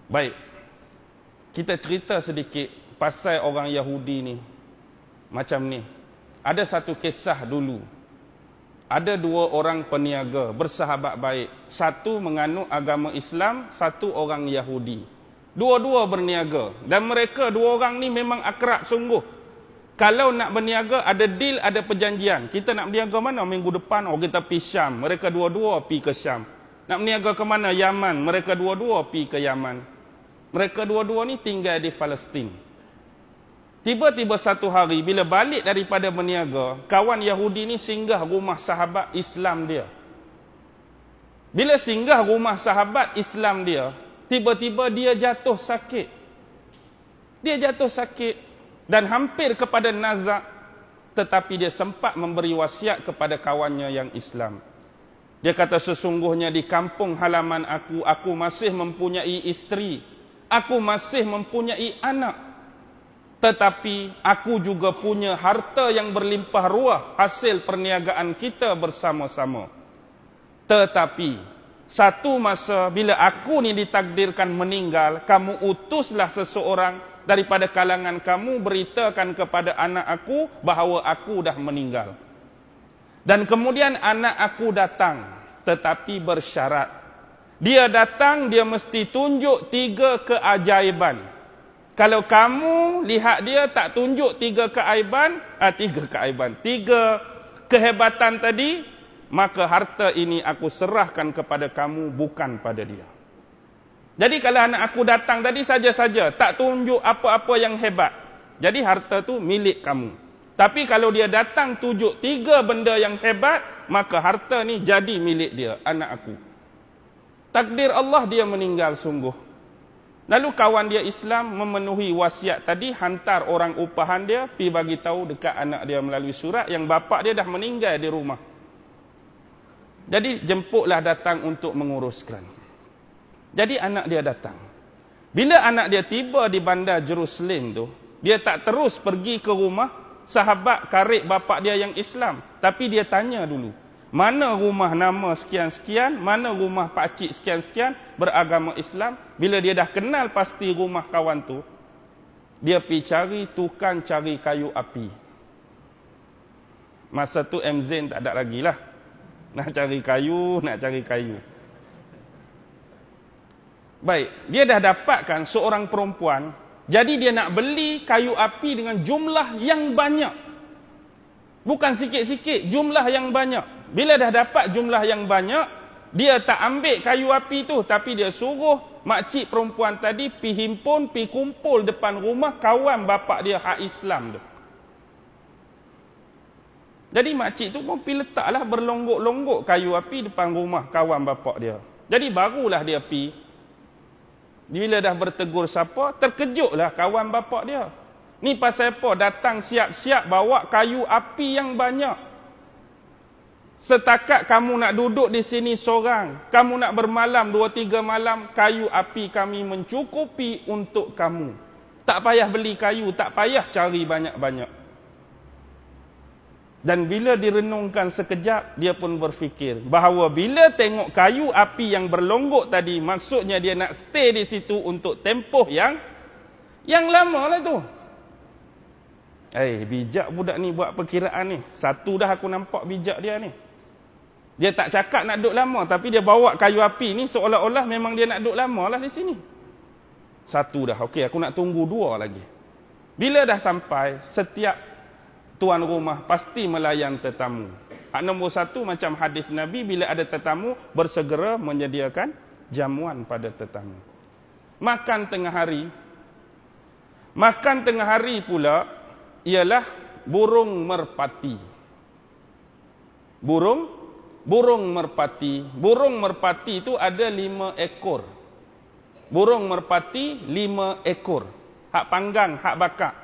Baik, kita cerita sedikit pasal orang Yahudi ni. Macam ni, ada satu kisah dulu. Ada dua orang peniaga bersahabat baik. Satu menganut agama Islam, satu orang Yahudi. Dua-dua berniaga. Dan mereka dua orang ni memang akrab sungguh. Kalau nak berniaga, ada deal, ada perjanjian. Kita nak berniaga mana? Minggu depan, kita pergi Syam. Mereka dua-dua pergi ke Syam. Nak berniaga ke mana? Yaman. Mereka dua-dua pergi ke Yaman. Mereka dua-dua ni tinggal di Palestin. Tiba-tiba satu hari, bila balik daripada berniaga, kawan Yahudi ni singgah rumah sahabat Islam dia. Bila singgah rumah sahabat Islam dia, tiba-tiba dia jatuh sakit. Dia jatuh sakit dan hampir kepada nazak, tetapi dia sempat memberi wasiat kepada kawannya yang Islam. Dia kata, sesungguhnya di kampung halaman aku masih mempunyai isteri, aku masih mempunyai anak. Tetapi aku juga punya harta yang berlimpah ruah hasil perniagaan kita bersama-sama. Tetapi satu masa bila aku ni ditakdirkan meninggal, kamu utuslah seseorang daripada kalangan kamu beritakan kepada anak aku bahawa aku dah meninggal. Dan kemudian anak aku datang, tetapi bersyarat. Dia datang, dia mesti tunjuk 3 keajaiban. Kalau kamu lihat dia tak tunjuk 3 kehebatan tadi, maka harta ini aku serahkan kepada kamu, bukan pada dia. Jadi kalau anak aku datang tadi saja-saja, tak tunjuk apa-apa yang hebat, jadi harta tu milik kamu. Tapi kalau dia datang tunjuk 3 benda yang hebat, maka harta ni jadi milik dia, anak aku. Takdir Allah, dia meninggal sungguh. Lalu kawan dia Islam memenuhi wasiat tadi, hantar orang upahan dia pi bagi tahu dekat anak dia melalui surat yang bapa dia dah meninggal di rumah. Jadi jemputlah datang untuk menguruskan. Jadi anak dia datang. Bila anak dia tiba di bandar Jerusalem tu, dia tak terus pergi ke rumah sahabat karib bapa dia yang Islam, tapi dia tanya dulu, mana rumah nama sekian-sekian, mana rumah pakcik sekian-sekian beragama Islam. Bila dia dah kenal pasti rumah kawan tu, dia pergi cari tukang cari kayu api. Masa tu MZen tak ada lagi lah. Nak cari kayu. Baik, dia dah dapatkan seorang perempuan, jadi dia nak beli kayu api dengan jumlah yang banyak. Bukan sikit-sikit, jumlah yang banyak. Bila dah dapat jumlah yang banyak, dia tak ambil kayu api tu, tapi dia suruh makcik perempuan tadi pi himpun, pi kumpul depan rumah kawan bapak dia hak Islam tu. Jadi makcik tu pun pi letaklah berlonggok-longgok kayu api depan rumah kawan bapak dia. Jadi barulah dia pi. Bila dah bertegur siapa, terkejutlah kawan bapak dia. Ni pasal apa? Datang siap-siap bawa kayu api yang banyak. Setakat kamu nak duduk di sini seorang, kamu nak bermalam 2-3 malam, kayu api kami mencukupi untuk kamu. Tak payah beli kayu, tak payah cari banyak-banyak. Dan bila direnungkan sekejap, dia pun berfikir bahawa bila tengok kayu api yang berlonggok tadi, maksudnya dia nak stay di situ untuk tempoh yang lama lah tu. Bijak budak ni buat perkiraan ni. Satu dah aku nampak bijak dia ni. Dia tak cakap nak duduk lama, tapi dia bawa kayu api ni seolah-olah memang dia nak duduk lama lah di sini. Satu dah, okey, aku nak tunggu 2 lagi. Bila dah sampai, setiap tuan rumah pasti melayan tetamu. Hak nombor 1, macam hadis Nabi, bila ada tetamu, bersegera menyediakan jamuan pada tetamu. Makan tengah hari pula ialah burung merpati. Burung merpati itu ada 5 ekor. Burung merpati 5 ekor. Hak panggang, hak bakar.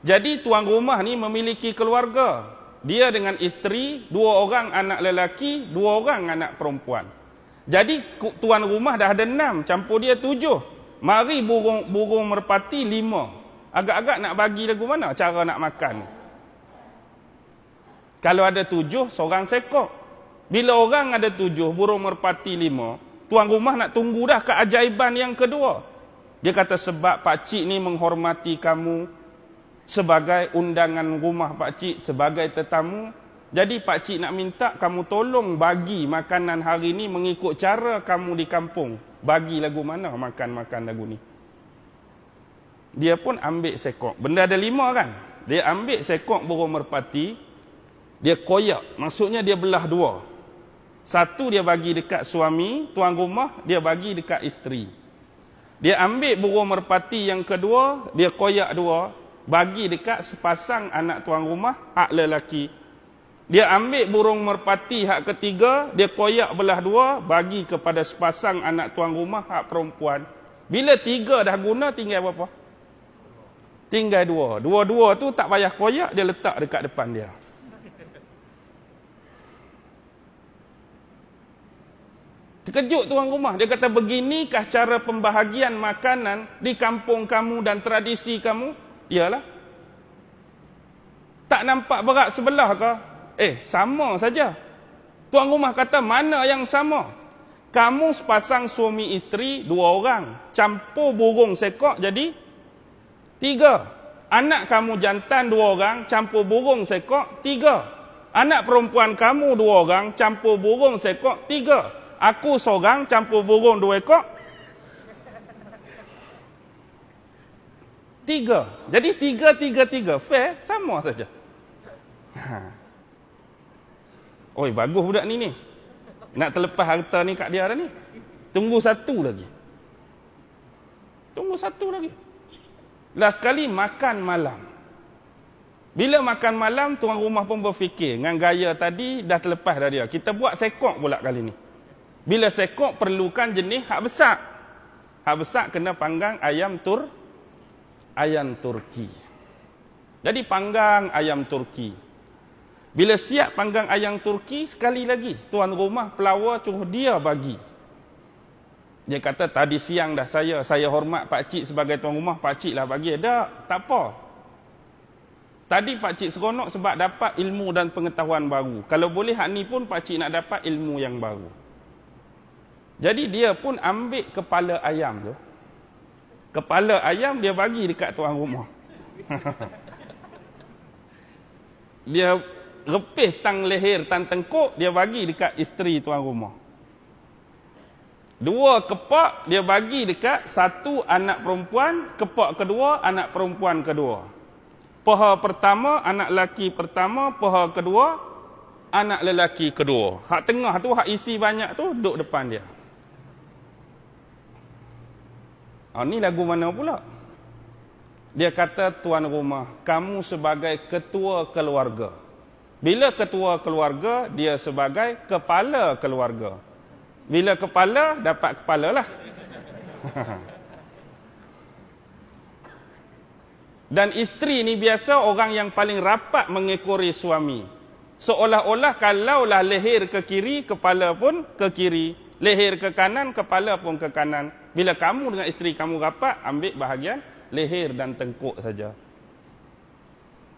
Jadi tuan rumah ni memiliki keluarga. Dia dengan isteri, 2 orang anak lelaki, 2 orang anak perempuan. Jadi tuan rumah dah ada 6, campur dia 7. Mari burung merpati 5. Agak-agak nak bagi lagu mana cara nak makan. Kalau ada 7, seorang sekor. Bila orang ada 7, burung merpati 5, tuan rumah nak tunggu dah keajaiban yang kedua. Dia kata sebab pakcik ni menghormati kamu sebagai undangan rumah pakcik, sebagai tetamu. Jadi pakcik nak minta kamu tolong bagi makanan hari ni mengikut cara kamu di kampung. Bagi lagu mana makan lagu ni. Dia pun ambil sekok. Benda ada 5 kan. Dia ambil sekok burung merpati. Dia koyak. Maksudnya dia belah 2. Satu dia bagi dekat suami, tuan rumah. Dia bagi dekat isteri. Dia ambil burung merpati yang kedua. Dia koyak 2. Bagi dekat sepasang anak tuan rumah, hak lelaki. Dia ambil burung merpati hak ketiga. Dia koyak belah 2. Bagi kepada sepasang anak tuan rumah, hak perempuan. Bila 3 dah guna, tinggal berapa? Tinggal 2. Dua-dua tu tak payah koyak, dia letak dekat depan dia. Terkejut tuan rumah. Dia kata, beginikah cara pembahagian makanan di kampung kamu dan tradisi kamu? Iyalah. Tak nampak berat sebelah ke? Sama saja. Tuan rumah kata, mana yang sama? Kamu sepasang suami isteri, 2 orang. Campur burung sekok jadi 3. Anak kamu jantan 2 orang, campur burung sekok 3. Anak perempuan kamu 2 orang, campur burung sekok 3. Aku seorang, campur burung 2 ekor 3. Jadi 3. Fair, sama saja. Oi, bagus budak ni. Nak terlepas harta ni kat dia dah ni. Tunggu 1 lagi. Last sekali makan malam. Bila makan malam, tuan rumah pun berfikir. Dengan gaya tadi, dah terlepas dah dia. Kita buat sekok pula kali ni. Bila sekok, perlukan jenis hak besar. Hak besar kena panggang ayam Turki. Jadi panggang ayam Turki. Bila siap panggang ayam Turki, sekali lagi, tuan rumah pelawar suruh dia bagi. Dia kata, tadi siang dah saya hormat pakcik sebagai tuan rumah, pakcik lah bagi. Tak apa. Tadi pakcik seronok sebab dapat ilmu dan pengetahuan baru. Kalau boleh hak ni pun pakcik nak dapat ilmu yang baru. Jadi dia pun ambil kepala ayam tu. Kepala ayam dia bagi dekat tuan rumah. Dia repih tang leher, tang tengkuk, dia bagi dekat isteri tuan rumah. 2 kepak dia bagi dekat 1 anak perempuan, kepak kedua anak perempuan kedua. Paha pertama anak lelaki pertama, paha kedua anak lelaki kedua. Hak tengah tu, hak isi banyak tu duduk depan dia. Ni lagu mana pula? Dia kata, tuan rumah, kamu sebagai ketua keluarga. Bila ketua keluarga, dia sebagai kepala keluarga. Bila kepala, dapat kepala lah. Dan isteri ni biasa orang yang paling rapat mengekori suami. Seolah-olah kalaulah leher ke kiri, kepala pun ke kiri. Leher ke kanan, kepala pun ke kanan. Bila kamu dengan isteri kamu rapat, ambil bahagian leher dan tengkuk saja.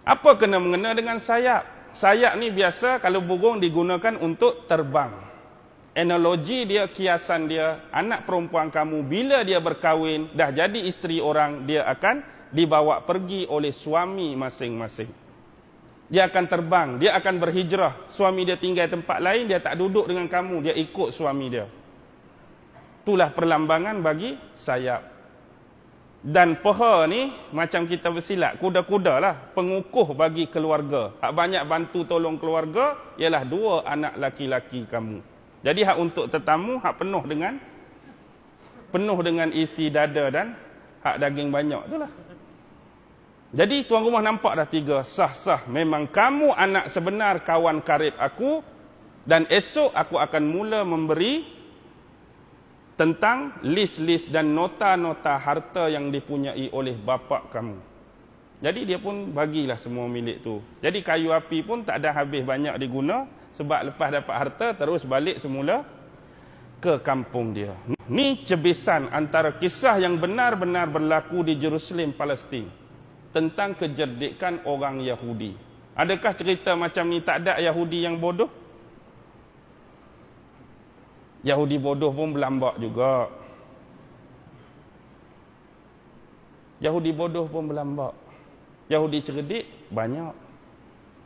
Apa kena mengena dengan sayap? Sayap ni biasa kalau burung digunakan untuk terbang. Analogi dia, kiasan dia, anak perempuan kamu bila dia berkahwin, dah jadi isteri orang, dia akan dibawa pergi oleh suami masing-masing. Dia akan terbang, dia akan berhijrah. Suami dia tinggal tempat lain, dia tak duduk dengan kamu, dia ikut suami dia. Itulah perlambangan bagi sayap. Dan peha ni, macam kita bersilat, kuda-kuda lah, pengukuh bagi keluarga. Hak banyak bantu tolong keluarga, ialah 2 anak laki-laki kamu. Jadi hak untuk tetamu, hak penuh dengan isi dada dan hak daging banyak itulah. Jadi tuan rumah nampak dah 3, sah-sah. Memang kamu anak sebenar kawan karib aku, dan esok aku akan mula memberi tentang list-list dan nota-nota harta yang dipunyai oleh bapa kamu. Jadi dia pun bagilah semua milik tu. Jadi kayu api pun tak ada habis banyak diguna, sebab lepas dapat harta terus balik semula ke kampung dia. Ni cebisan antara kisah yang benar-benar berlaku di Jerusalem, Palestin, tentang kejerdikan orang Yahudi. Adakah cerita macam ni tak ada Yahudi yang bodoh? Yahudi bodoh pun berlambak juga. Yahudi bodoh pun berlambak. Yahudi cerdik banyak.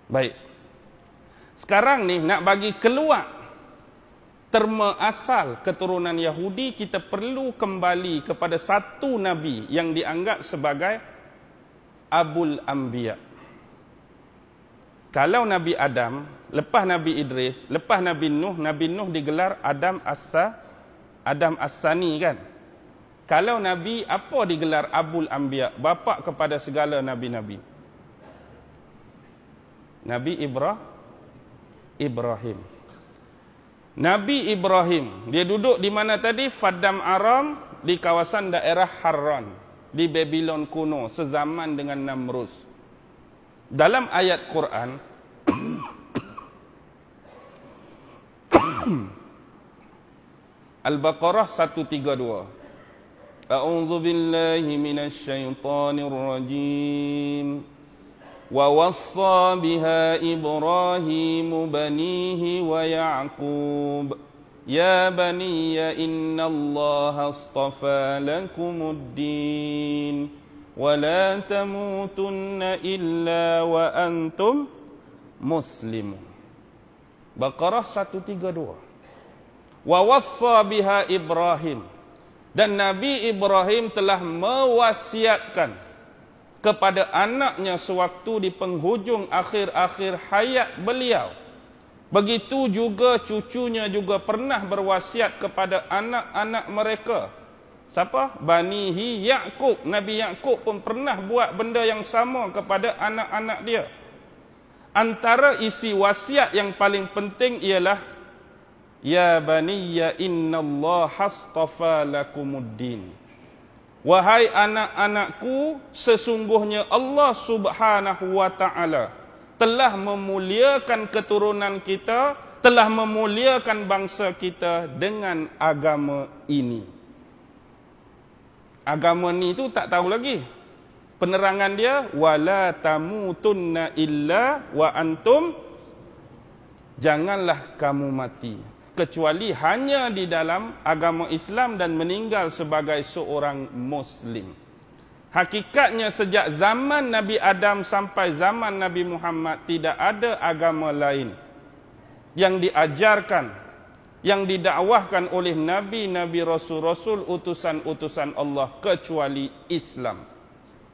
Baik. Sekarang ni nak bagi keluar terma asal keturunan Yahudi, kita perlu kembali kepada satu Nabi yang dianggap sebagai Abul Anbiya. Kalau Nabi Adam, lepas Nabi Idris, lepas Nabi Nuh digelar Adam As-Sani kan. Kalau Nabi, apa digelar Abul Anbiya, bapa kepada segala Nabi-Nabi? Nabi Ibrahim. Nabi Ibrahim, dia duduk di mana tadi? Faddam Aram, di kawasan daerah Harran, di Babylon kuno, sezaman dengan Namrus. Dalam ayat Quran, Al-Baqarah 132. A'udzu billahi minasy syaithanir rajim. وَوَصَّى بِهَا إِبْرَاهِيمُ بَنِيهِ وَيَعْقُوبَ يَا بَنِيَّ إِنَّ اللَّهَ اصْطَفَى لَكُمُ الدِّينَ وَلَا تَمُوتُنَّ إِلَّا وَأَنْتُمْ مُسْلِمُونَ. Baqarah 132. وَوَصَّى بِهَا إِبْرَاهِيمُ, dan Nabi Ibrahim telah mewasiatkan kepada anaknya sewaktu di penghujung akhir-akhir hayat beliau. Begitu juga cucunya juga pernah berwasiat kepada anak-anak mereka. Siapa? Banihi Ya'qub. Nabi Ya'qub pun pernah buat benda yang sama kepada anak-anak dia. Antara isi wasiat yang paling penting ialah, Ya baniyya innallaha astafa lakumuddin. Wahai anak-anakku, sesungguhnya Allah Subhanahu wa ta'ala telah memuliakan keturunan kita, telah memuliakan bangsa kita dengan agama ini. Agama ni tu tak tahu lagi. Penerangan dia, wala tamutunna illa wa antum, janganlah kamu mati kecuali hanya di dalam agama Islam dan meninggal sebagai seorang Muslim. Hakikatnya sejak zaman Nabi Adam sampai zaman Nabi Muhammad tidak ada agama lain yang diajarkan, yang didakwahkan oleh Nabi-Nabi, Rasul-Rasul, utusan-utusan Allah kecuali Islam.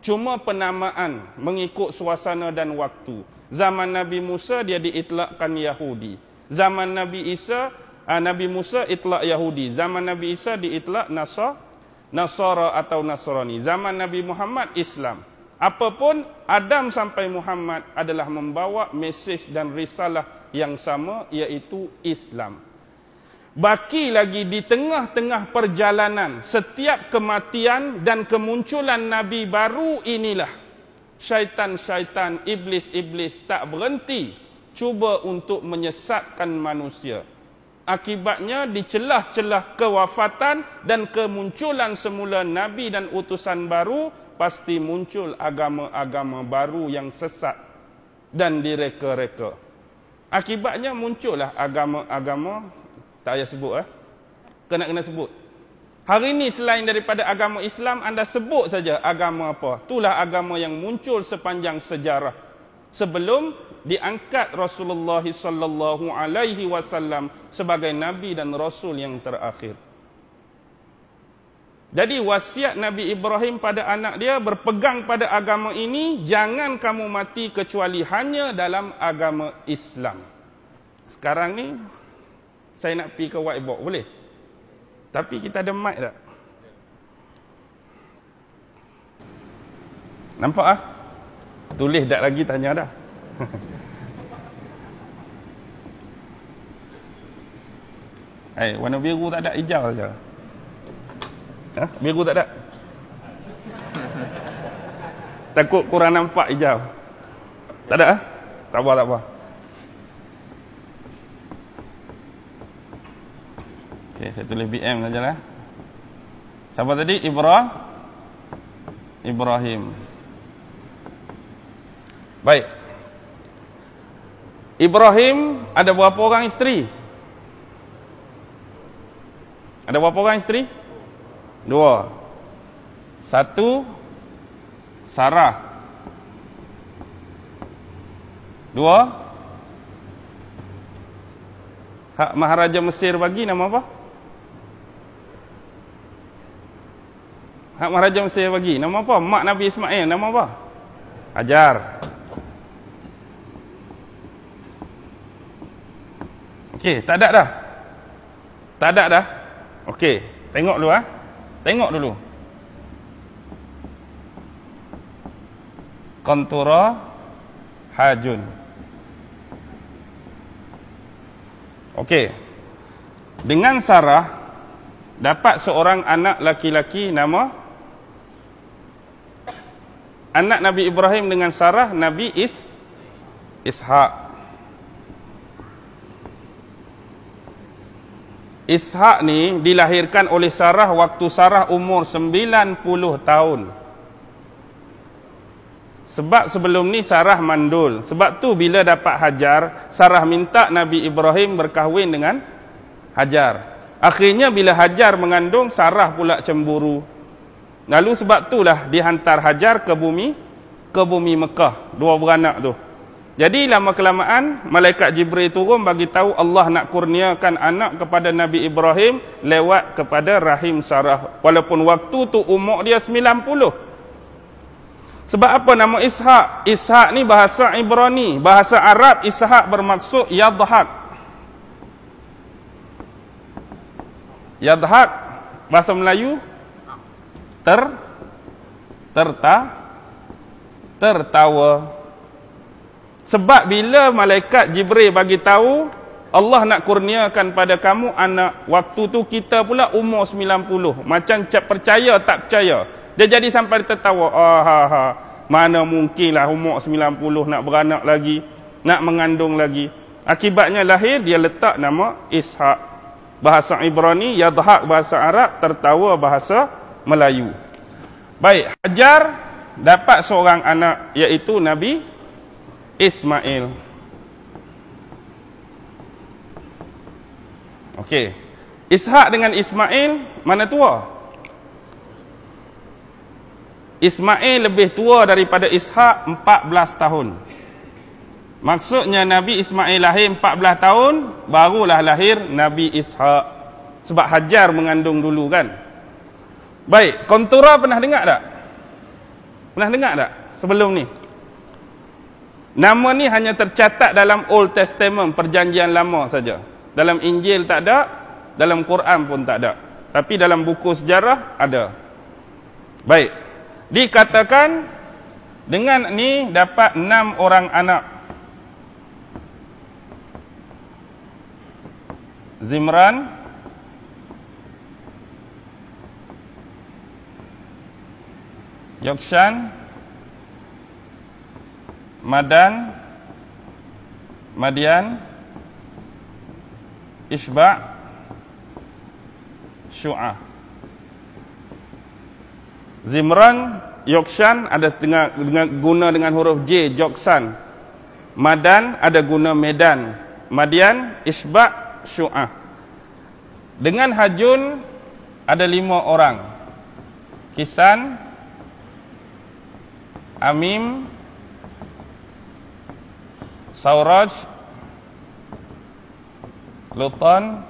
Cuma penamaan mengikut suasana dan waktu. Zaman Nabi Musa dia diitlakkan Yahudi. Zaman Nabi Musa itlak Yahudi. Zaman Nabi Isa diitlak Nasara atau Nasrani. Zaman Nabi Muhammad Islam. Apapun, Adam sampai Muhammad adalah membawa mesej dan risalah yang sama, iaitu Islam. Baki lagi di tengah-tengah perjalanan, setiap kematian dan kemunculan Nabi baru inilah, syaitan-syaitan, iblis-iblis tak berhenti cuba untuk menyesatkan manusia. Akibatnya di celah-celah kewafatan dan kemunculan semula Nabi dan utusan baru, pasti muncul agama-agama baru yang sesat dan direka-reka. Akibatnya muncullah agama-agama, tak payah sebut kena sebut. Hari ini selain daripada agama Islam, anda sebut saja agama apa. Itulah agama yang muncul sepanjang sejarah. Sebelum diangkat Rasulullah sallallahu alaihi wasallam sebagai nabi dan rasul yang terakhir. Jadi wasiat Nabi Ibrahim pada anak dia, berpegang pada agama ini, jangan kamu mati kecuali hanya dalam agama Islam. Sekarang ni saya nak pergi ke whiteboard, boleh? Tapi kita ada mic tak? Nampak ah? Tulis dak lagi tanya dah. Warna biru tak ada, hijau saja. Biru tak ada. Takut kurang nampak hijau. Tak ada? Tak apa. Okey, saya tulis BM sajalah. Siapa tadi? Ibrahim. Baik. Ibrahim ada berapa orang isteri? Ada berapa orang isteri? 2. 1 Sarah. 2. Hak Maharaja Mesir bagi nama apa? Hak Maharaja Mesir bagi nama apa? Mak Nabi Ismail nama apa? Hajar. Okey, tak ada dah. Tak ada dah. Okey, tengok dulu Tengok dulu. Kontura Hajun. Okey. Dengan Sarah dapat seorang anak laki-laki nama anak Nabi Ibrahim dengan Sarah Nabi Ishak. Ishak ni dilahirkan oleh Sarah waktu Sarah umur 90 tahun. Sebab sebelum ni Sarah mandul. Sebab tu bila dapat Hajar, Sarah minta Nabi Ibrahim berkahwin dengan Hajar. Akhirnya bila Hajar mengandung, Sarah pula cemburu. Lalu sebab itulah dihantar Hajar ke bumi Mekah, 2 beranak tu. Jadi lama-kelamaan malaikat Jibril turun bagi tahu Allah nak kurniakan anak kepada Nabi Ibrahim lewat kepada rahim Sarah. Walaupun waktu tu umur dia 90. Sebab apa nama Ishak? Ishak ni bahasa Ibrani, bahasa Arab Ishak bermaksud yadhak. Yadhak bahasa Melayu tertawa. Sebab bila malaikat Jibril bagi tahu Allah nak kurniakan pada kamu anak, waktu tu kita pula umur 90. Macam percaya tak percaya. Dia jadi sampai tertawa. Mana mungkinlah umur 90 nak beranak lagi, nak mengandung lagi. Akibatnya lahir dia letak nama Ishak. Bahasa Ibrani, yadhak bahasa Arab, tertawa bahasa Melayu. Baik, Hajar dapat seorang anak iaitu Nabi Ismail. Okey. Ishak dengan Ismail mana tua? Ismail lebih tua daripada Ishak 14 tahun. Maksudnya Nabi Ismail lahir 14 tahun, barulah lahir Nabi Ishak. Sebab Hajar mengandung dulu kan. Baik, Kontura pernah dengar tak? Pernah dengar tak sebelum ni? Nama ni hanya tercatat dalam Old Testament, perjanjian lama saja. Dalam Injil tak ada, dalam Quran pun tak ada. Tapi dalam buku sejarah ada. Baik. Dikatakan dengan ni dapat 6 orang anak. Zimran, Yokshan, Madan, Madian, Ishba', Syu'ah. Zimran, Yokshan ada guna dengan huruf J, Joksan. Madan ada guna Medan. Madian, Ishba', Syu'ah. Dengan Hajun ada 5 orang. Kisan, Amim, Sauraj, Lutan,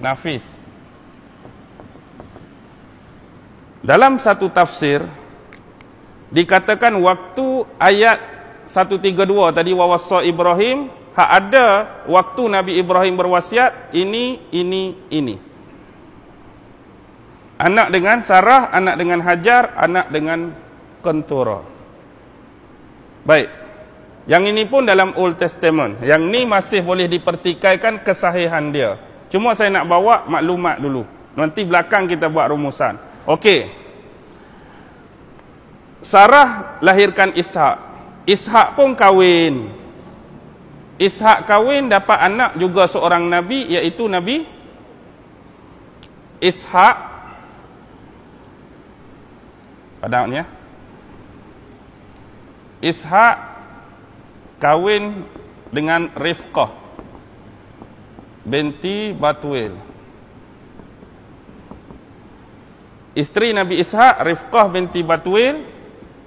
Nafis. Dalam satu tafsir dikatakan waktu ayat 132 tadi wawassa Ibrahim, hak ada waktu Nabi Ibrahim berwasiat ini. Anak dengan Sarah, anak dengan Hajar, anak dengan Kontura. Baik. Yang ini pun dalam Old Testament. Yang ni masih boleh dipertikaikan kesahihan dia. Cuma saya nak bawa maklumat dulu. Nanti belakang kita buat rumusan. Okey. Sarah lahirkan Ishak. Ishak pun kahwin. Ishak kahwin dapat anak juga seorang Nabi iaitu Nabi Ishak. Padahal ya. Ishak kahwin dengan Rifqah binti Batuil. Isteri Nabi Ishaq, Rifqah binti Batuil,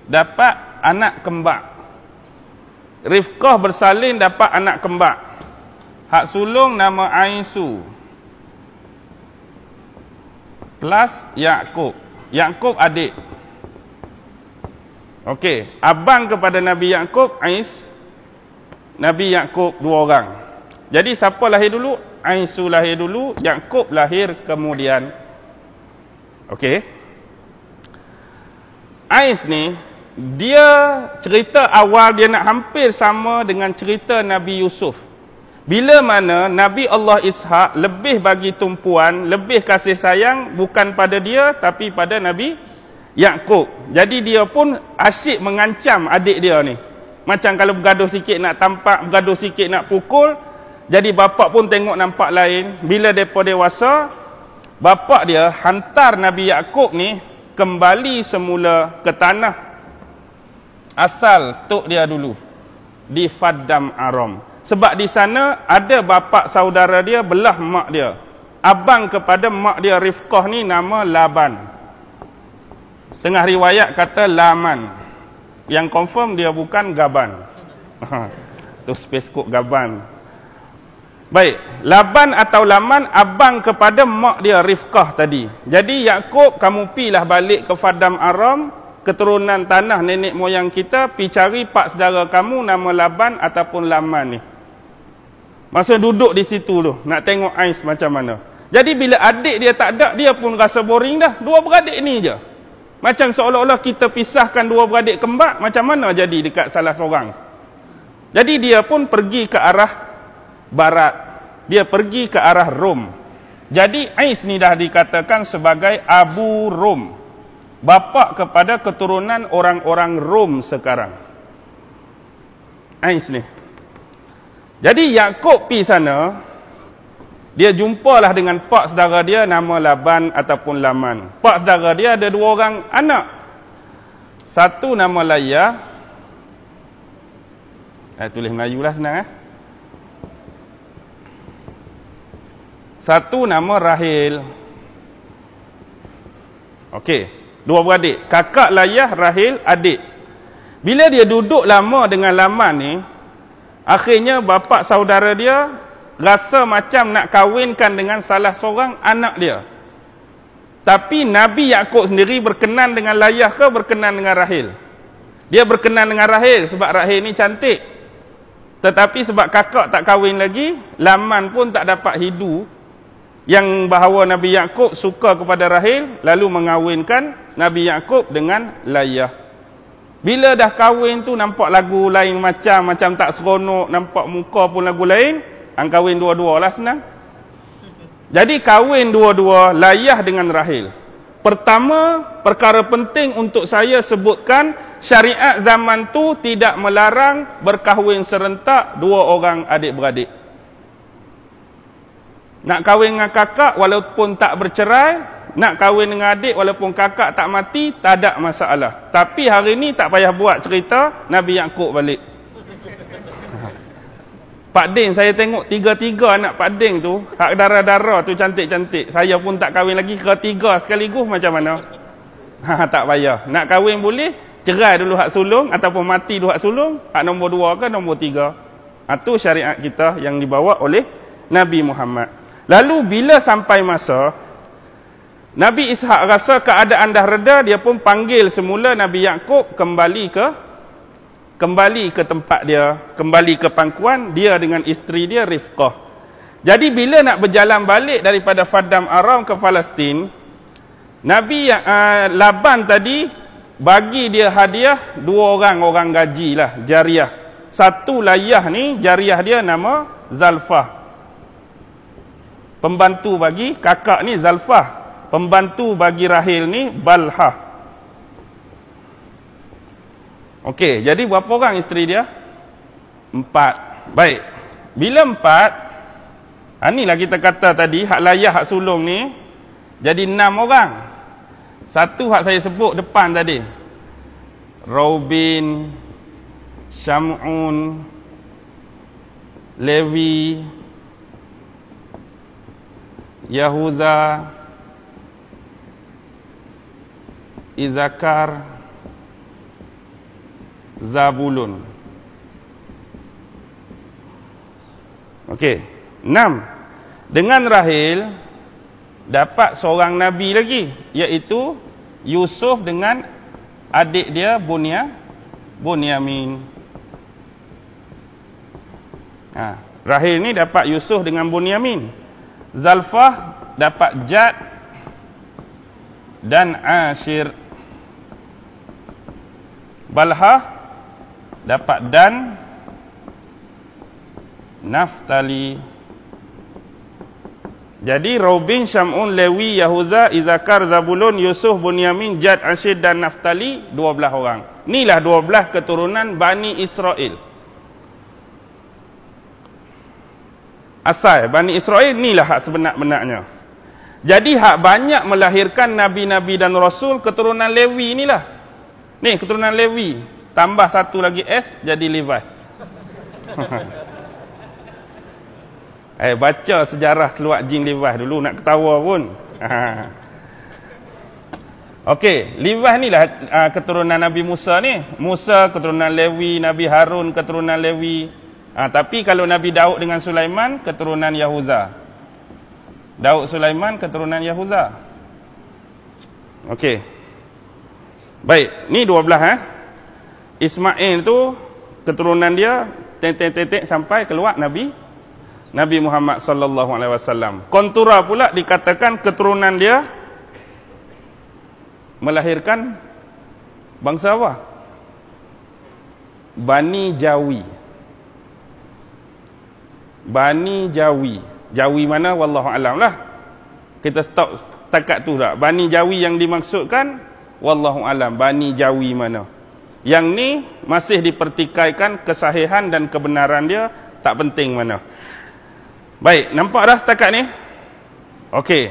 dapat anak kembar. Rifqah bersalin dapat anak kembar. Hak sulung nama Aisu plus Yakub. Yakub adik. Okey, abang kepada Nabi Yakub Ais. Nabi Yakub 2 orang. Jadi siapa lahir dulu? Aisu lahir dulu, Yakub lahir kemudian. Okey. Ais ni dia cerita awal dia nak hampir sama dengan cerita Nabi Yusuf. Bila mana Nabi Allah Ishaq lebih bagi tumpuan, lebih kasih sayang bukan pada dia tapi pada Nabi Yakub. Jadi dia pun asyik mengancam adik dia ni. Macam kalau bergaduh sikit nak tampak, bergaduh sikit nak pukul. Jadi bapak pun tengok nampak lain. Bila mereka dewasa, bapak dia hantar Nabi Yakub ni kembali semula ke tanah asal tok dia dulu, di Faddam Aram. Sebab di sana ada bapa saudara dia belah mak dia. Abang kepada mak dia Rifqah ni nama Laban. Setengah riwayat kata Laman. Yang confirm dia bukan Gaban. Tu space code Gaban. Baik, Laban atau Laman abang kepada mak dia Rifqah tadi. Jadi Yakub, kamu pilah balik ke Faddam Aram, keturunan tanah nenek moyang kita, pi cari pak saudara kamu nama Laban ataupun Laman ni. Masa duduk di situ tu, nak tengok Ais macam mana. Jadi bila adik dia tak ada, dia pun rasa boring dah. Dua beradik ni je. Macam seolah-olah kita pisahkan dua beradik kembar, macam mana jadi dekat salah seorang. Jadi dia pun pergi ke arah barat. Dia pergi ke arah Rom. Jadi Ais ni dah dikatakan sebagai Abu Rom. Bapa kepada keturunan orang-orang Rom sekarang. Ais ni. Jadi Yakub pi sana, dia jumpalah dengan pak saudara dia nama Laban ataupun Laman. Pak saudara dia ada 2 orang anak. Satu nama Layah. Tulis Melayu lah senang . Satu nama Rahil. Okey, 2 beradik. Kakak Layah, Rahil, adik. Bila dia duduk lama dengan Laman ni, akhirnya bapa saudara dia rasa macam nak kahwinkan dengan salah seorang anak dia. Tapi Nabi Yakub sendiri berkenan dengan Layah ke berkenan dengan Rahil? Dia berkenan dengan Rahil sebab Rahil ni cantik. Tetapi sebab kakak tak kahwin lagi, Laman pun tak dapat hidu yang bahawa Nabi Yakub suka kepada Rahil, lalu mengahwinkan Nabi Yakub dengan Layah. Bila dah kahwin tu nampak lagu lain macam tak seronok, nampak muka pun lagu lain, kahwin dua-dua lah senang. Jadi kahwin dua-dua Layah dengan Rahil. Pertama, perkara penting untuk saya sebutkan, syariat zaman tu tidak melarang berkahwin serentak 2 orang adik-beradik. Nak kahwin dengan kakak walaupun tak bercerai, nak kahwin dengan adik walaupun kakak tak mati, tak ada masalah. Tapi hari ni tak payah buat cerita Nabi Yakub balik. Pak Din, saya tengok 3 anak Pak Din tu, hak darah-darah tu cantik-cantik. Saya pun tak kahwin lagi, ketiga sekaligus macam mana? Tak payah. Nak kahwin boleh, cerai dulu hak sulung ataupun mati dulu hak sulung, hak nombor 2 ke nombor 3. Itu syariat kita yang dibawa oleh Nabi Muhammad. Lalu bila sampai masa Nabi Ishaq rasa keadaan dah reda, dia pun panggil semula Nabi Yakub kembali ke tempat dia, kembali ke pangkuan dia dengan isteri dia Rifqah. Jadi bila nak berjalan balik daripada Faddam Aram ke Palestin, Nabi Laban tadi bagi dia hadiah 2 orang gaji lah, jariah. Satu Layah ni, jariah dia nama Zalfah. Pembantu bagi kakak ni Zalfah. Pembantu bagi Rahil ni Balhah. Okey, jadi berapa orang isteri dia? 4. Baik. Bila 4, inilah kita kata tadi, hak Layah, hak sulung ni, jadi 6 orang. Satu hak saya sebut depan tadi. Raubin, Syamun, Levi, Yahuza, Izakar, Zabulun. Okey. 6. Dengan Rahil dapat seorang nabi lagi, iaitu Yusuf dengan adik dia Bunyamin. Rahil ni dapat Yusuf dengan Bunyamin. Zalfah dapat Jad dan Ashir. Balhah dapat Dan, Naftali. Jadi Robin, Syamun, Lewi, Yahuza, Izakar, Zabulun, Yusuf, Bunyamin, Jad, Ashir dan Naftali, 12 orang. Inilah 12 keturunan Bani Israel. Asal Bani Israel inilah hak sebenar-benarnya. Jadi hak banyak melahirkan nabi-nabi dan rasul keturunan Lewi inilah. Ni keturunan Lewi, tambah satu lagi S jadi Levi. Baca sejarah keluar jin Levi dulu, nak ketawa pun. Okey, Levi ni lah keturunan Nabi Musa ni. Musa keturunan Lewi, Nabi Harun keturunan Lewi. Tapi kalau Nabi Daud dengan Sulaiman keturunan Yahuza. Daud Sulaiman keturunan Yahuza. Okey. Baik, ni 12 Ismail tu keturunan dia tetek sampai keluar Nabi Muhammad sallallahu alaihi wasallam. Kontura pula dikatakan keturunan dia melahirkan bangsa apa? Bani Jawi. Bani Jawi. Jawi mana? Wallahu alam lah. Kita stop setakat tu tak. Bani Jawi yang dimaksudkan wallahu alam. Bani Jawi mana? Yang ni masih dipertikaikan kesahihan dan kebenaran dia, tak penting mana. Baik, nampak dah setakat ni? Okey.